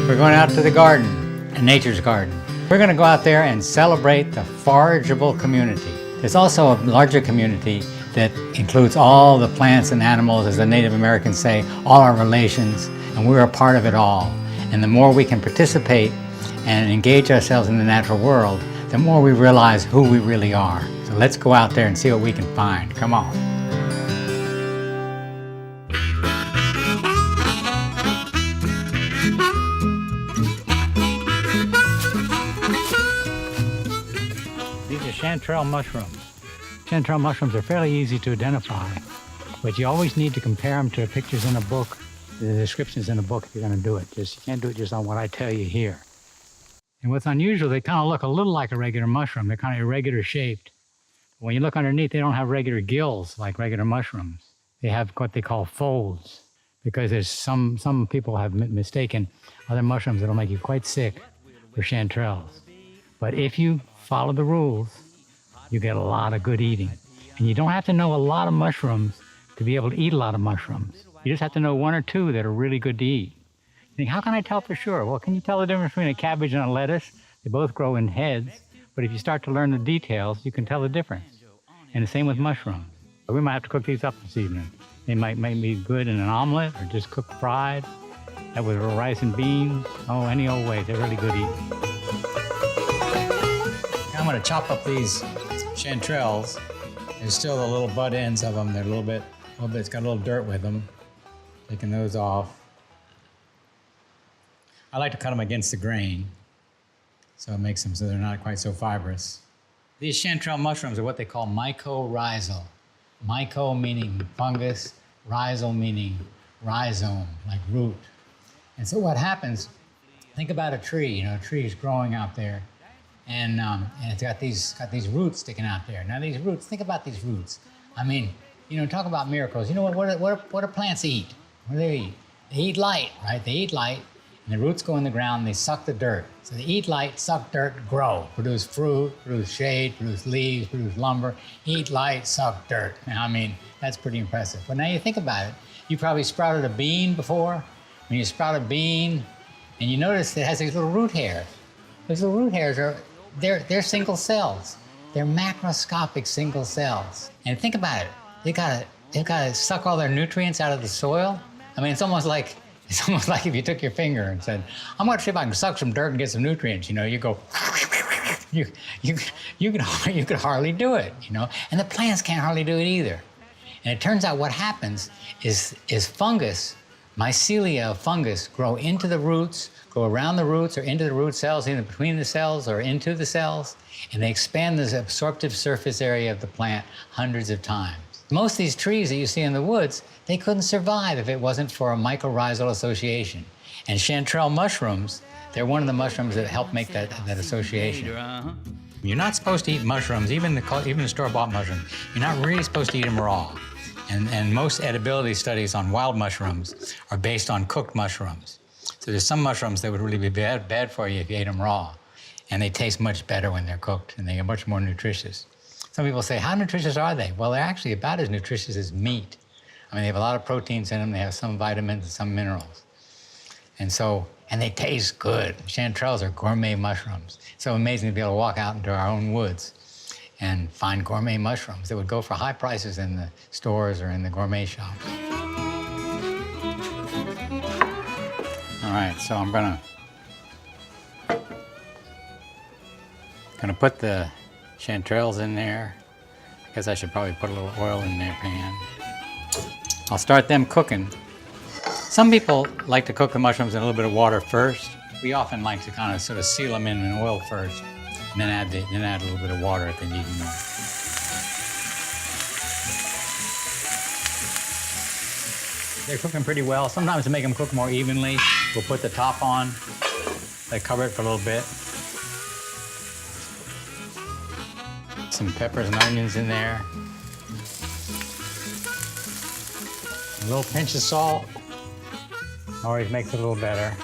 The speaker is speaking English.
We're going out to the garden, nature's garden. We're going to go out there and celebrate the forageable community. There's also a larger community that includes all the plants and animals, as the Native Americans say, all our relations, and we're a part of it all. And the more we can participate and engage ourselves in the natural world, the more we realize who we really are. So let's go out there and see what we can find. Come on. These are chanterelle mushrooms. Chanterelle mushrooms are fairly easy to identify, but you always need to compare them to pictures in a book, the descriptions in a book if you're going to do it. You can't do it just on what I tell you here. And what's unusual, they kind of look a little like a regular mushroom. They're kind of irregular shaped. When you look underneath, they don't have regular gills like regular mushrooms. They have what they call folds, because there's some people have mistaken other mushrooms that'll make you quite sick for chanterelles. But if you follow the rules, you get a lot of good eating. And you don't have to know a lot of mushrooms to be able to eat a lot of mushrooms. You just have to know one or two that are really good to eat. You think, how can I tell for sure? Well, can you tell the difference between a cabbage and a lettuce? They both grow in heads, but if you start to learn the details, you can tell the difference. And the same with mushrooms. But we might have to cook these up this evening. They might be good in an omelet or just cooked fried. That with rice and beans. Oh, any old way, they're really good eating. I'm going to chop up these chanterelles. There's still the little butt ends of them. They're a little bit, it's got a little dirt with them. Taking those off. I like to cut them against the grain, so it makes them so they're not quite so fibrous. These chanterelle mushrooms are what they call mycorrhizal. Myco meaning fungus, rhizal meaning rhizome, like root. And so what happens, think about a tree. You know, a tree is growing out there, and it's got these roots sticking out there. Now these roots, think about these roots. I mean, you know, talk about miracles. You know what do plants eat? What do they eat? They eat light, right? They eat light. And the roots go in the ground, they suck the dirt. So they eat light, suck dirt, grow, produce fruit, produce shade, produce leaves, produce lumber, eat light, suck dirt. Now, I mean, that's pretty impressive. But now you think about it, you probably sprouted a bean before. When you sprout a bean, and you notice it has these little root hairs. Those little root hairs they're single cells. They're macroscopic single cells. And think about it, they've got to suck all their nutrients out of the soil. I mean, it's almost like if you took your finger and said, I'm going to see if I can suck some dirt and get some nutrients. You know, you go, you could hardly do it, you know, and the plants can't hardly do it either. And it turns out what happens is fungus, mycelia of fungus, grow into the roots, go around the roots or into the root cells, either between the cells or into the cells, and they expand the absorptive surface area of the plant hundreds of times. Most of these trees that you see in the woods, they couldn't survive if it wasn't for a mycorrhizal association. And chanterelle mushrooms, they're one of the mushrooms that help make that association. You're not supposed to eat mushrooms, even the store-bought mushrooms. You're not really supposed to eat them raw. And most edibility studies on wild mushrooms are based on cooked mushrooms. So there's some mushrooms that would really be bad for you if you ate them raw. And they taste much better when they're cooked, and they are much more nutritious. Some people say, how nutritious are they? Well, they're actually about as nutritious as meat. I mean, they have a lot of proteins in them. They have some vitamins and some minerals. And they taste good. Chanterelles are gourmet mushrooms. It's so amazing to be able to walk out into our own woods and find gourmet mushrooms that would go for high prices in the stores or in the gourmet shops. All right, so I'm gonna put the chanterelles in there. I guess I should probably put a little oil in their pan. I'll start them cooking. Some people like to cook the mushrooms in a little bit of water first. We often like to kind of sort of seal them in oil first, and then add a little bit of water if they need more. They're cooking pretty well. Sometimes to make them cook more evenly, we'll put the top on, cover it for a little bit. Some peppers and onions in there. A little pinch of salt always makes it a little better.